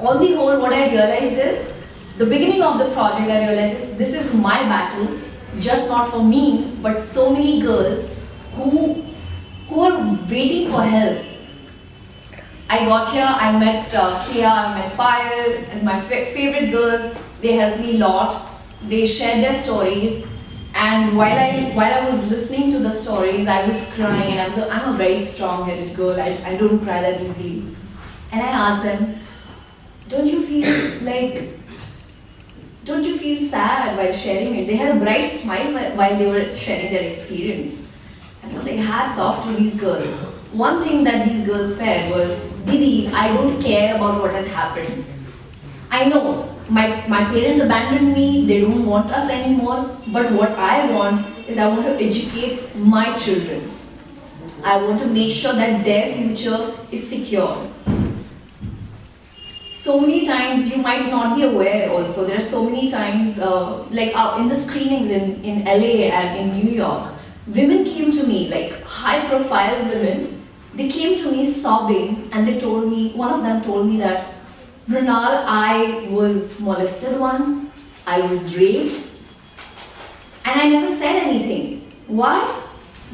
On the whole, what I realized is, the beginning of the project, I realized that this is my battle, just not for me, but so many girls who are waiting for help. I got here, I met Kia, I met Payal, and my favorite girls. They helped me a lot. They shared their stories, and while I was listening to the stories, I was crying, and I'm a very strong-headed girl. I don't cry that easily. And I asked them, don't you feel sad while sharing it? They had a bright smile while they were sharing their experience. And I was like, hats off to these girls. One thing that these girls said was, Didi, I don't care about what has happened. I know my parents abandoned me, they don't want us anymore, but what I want is I want to educate my children. I want to make sure that their future is secure. So many times you might not be aware also, there are so many times, like in the screenings in LA and in New York, women came to me, like high profile women, they came to me sobbing and they told me, one of them told me that, Mrunal, I was molested once, I was raped, and I never said anything. Why?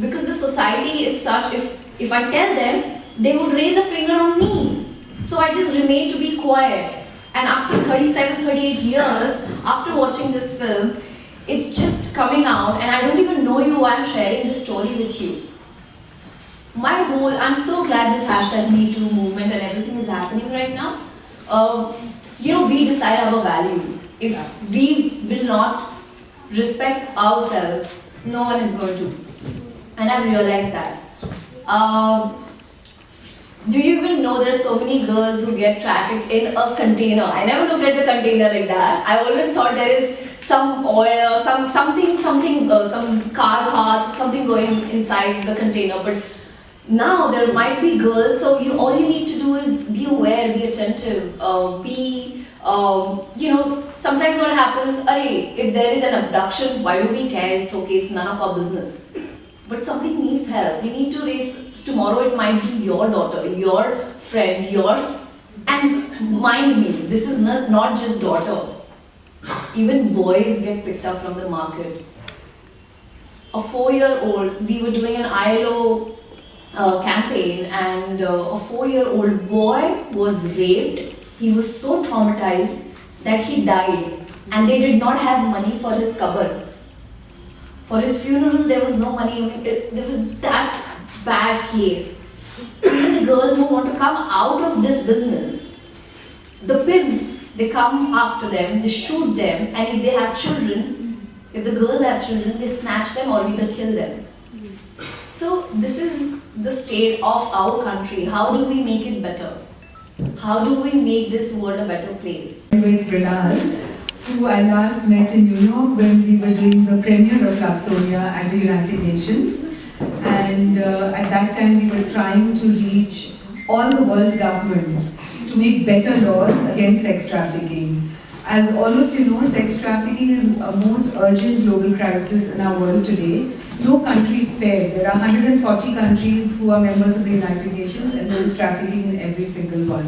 Because the society is such, if I tell them, they would raise a finger on me. So I just remained to be quiet. And after 37, 38 years, after watching this film, it's just coming out, and I don't even know you why I'm sharing this story with you. I'm so glad this hashtag #MeToo movement and everything is happening right now. We decide our value. If we will not respect ourselves, no one is going to. And I've realized that. Do you even know there are so many girls who get trafficked in a container? I never looked at the container like that. I always thought there is some oil or some car parts, something going inside the container. But now there might be girls, so all you need to do is be aware, be attentive, sometimes what happens, if there is an abduction, why do we care? It's okay, it's none of our business. But somebody needs help. We need to raise, tomorrow it might be your daughter, your friend, yours. And mind me, this is not just daughter. Even boys get picked up from the market. A 4-year-old, we were doing an ILO campaign, and a 4-year-old boy was raped. He was so traumatized that he died, and they did not have money for his cover. For his funeral, there was no money. There was that bad case. Even the girls who want to come out of this business, the pimps, they come after them, they shoot them, and if they have children, if the girls have children, they snatch them or either kill them. So this is the state of our country. How do we make it better? How do we make this world a better place? With Mrunal, who I last met in New York when we were doing the premiere of Love-sonia at the United Nations. And at that time we were trying to reach all the world governments to make better laws against sex trafficking. As all of you know, sex trafficking is a most urgent global crisis in our world today. No country is spared. There are 140 countries who are members of the United Nations, and there is trafficking in every single one.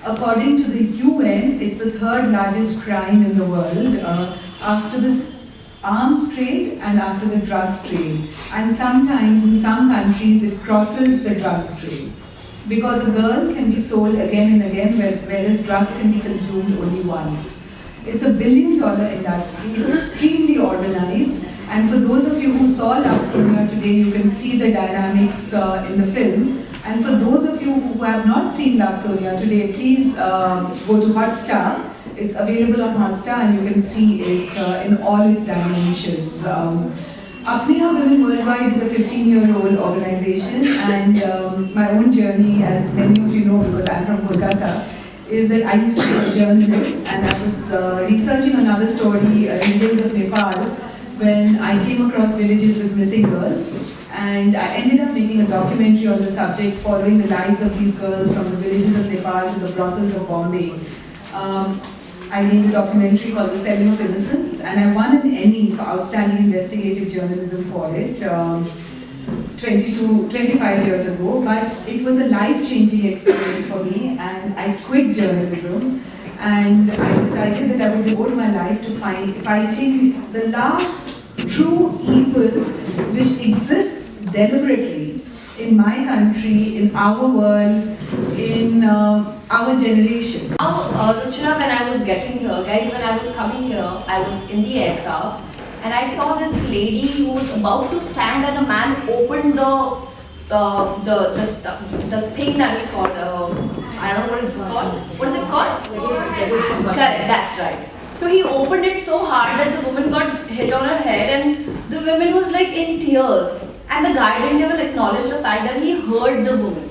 According to the UN, it's the 3rd largest crime in the world after the arms trade and after the drugs trade. And sometimes in some countries it crosses the drug trade. Because a girl can be sold again and again, whereas drugs can be consumed only once. It's a $1 billion industry, it's extremely organized, and for those of you who saw Love-sonia today, you can see the dynamics in the film. And for those of you who have not seen Love-sonia today, please go to Hotstar. It's available on Hotstar and you can see it in all its dimensions. Apne-aap-women-worldwide is a 15-year-old organization, and my own journey, as many of you know because I'm from Kolkata, is that I used to be a journalist, and I was researching another story in the hills of Nepal when I came across villages with missing girls, and I ended up making a documentary on the subject following the lives of these girls from the villages of Nepal to the brothels of Bombay. I made a documentary called The Selling of Innocence, and I won an Emmy for Outstanding Investigative Journalism for it 25 years ago, but it was a life-changing experience for me, and I quit journalism and I decided that I would devote my life to fighting the last true evil which exists deliberately in my country, in our world, in our generation. Now, Ruchira, when I was getting here, guys, when I was coming here, I was in the aircraft and I saw this lady who was about to stand and a man opened the thing that is called, I don't know what it's called. What is it called? Correct, that's right. So he opened it so hard that the woman got hit on her head and the woman was like in tears. And the guy didn't even acknowledge the fact that he hurt the woman.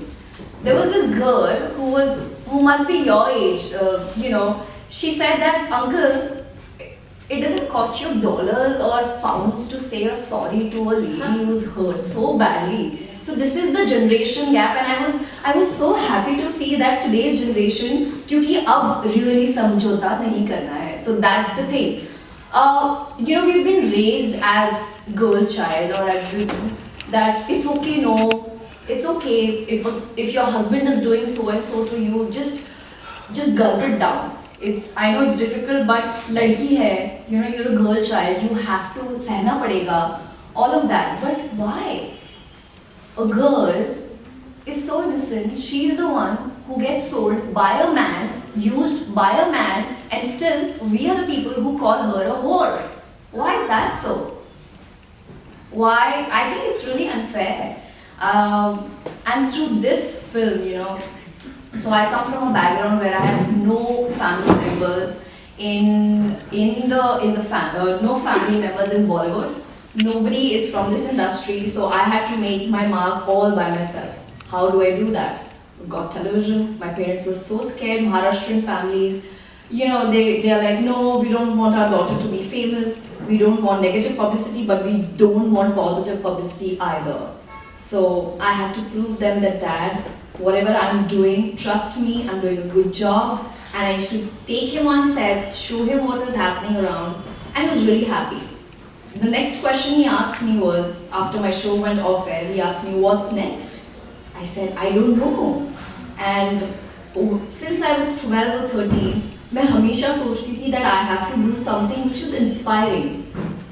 There was this girl who must be your age, she said that, uncle, it doesn't cost you dollars or pounds to say a sorry to a lady who was hurt so badly. So this is the generation gap, and I was so happy to see that today's generation, क्योंकि अब really समझौता नहीं करना है. So that's the thing. We've been raised as girl child or as women that it's okay, no, it's okay if your husband is doing so and so to you, just gulp it down. I know it's difficult, but ladki hai, you're a girl child, you have to sehna padega, all of that. But why? A girl is so innocent, she's the one who gets sold by a man, used by a man, and still we are the people who call her a whore. Why is that so? Why? I think it's really unfair. And through this film, so I come from a background where I have no family members no family members in Bollywood. Nobody is from this industry, so I had to make my mark all by myself. How do I do that? Got television. My parents were so scared. Maharashtrian families, they are like, no, we don't want our daughter to be famous. We don't want negative publicity, but we don't want positive publicity either. So I had to prove them that, Dad, whatever I'm doing, trust me, I'm doing a good job. And I used to take him on sets, show him what is happening around, and he was really happy. The next question he asked me was, after my show went off air, he asked me, what's next? I said, I don't know. And since I was 12 or 13, मैं हमेशा सोचती थी that I have to do something which is inspiring.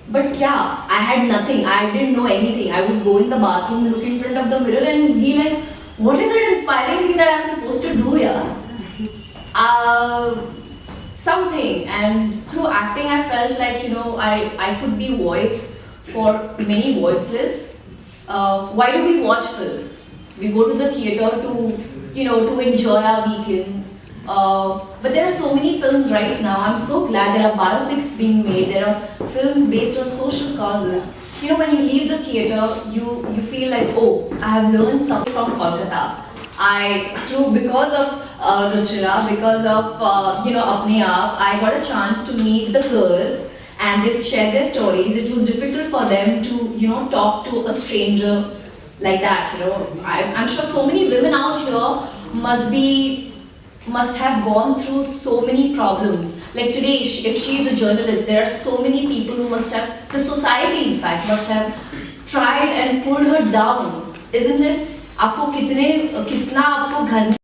But kya? I had nothing. I didn't know anything. I would go in the bathroom, look in front of the mirror and be like, what is that inspiring thing that I'm supposed to do here? Something. And through acting, I felt like, I could be voice for many voiceless. Why do we watch films? We go to the theatre to enjoy our weekends. But there are so many films right now. I'm so glad there are biopics being made. There are films based on social causes. When you leave the theatre, you feel like, oh, I have learned something from Kolkata. Because of Ruchira, because of Apne-aap, I got a chance to meet the girls and they shared their stories. It was difficult for them to talk to a stranger like that. I'm sure so many women out here must have gone through so many problems. Like today, if she is a journalist, there are so many people who the society in fact, must have tried and pulled her down, isn't it? आपको कितना आपको घर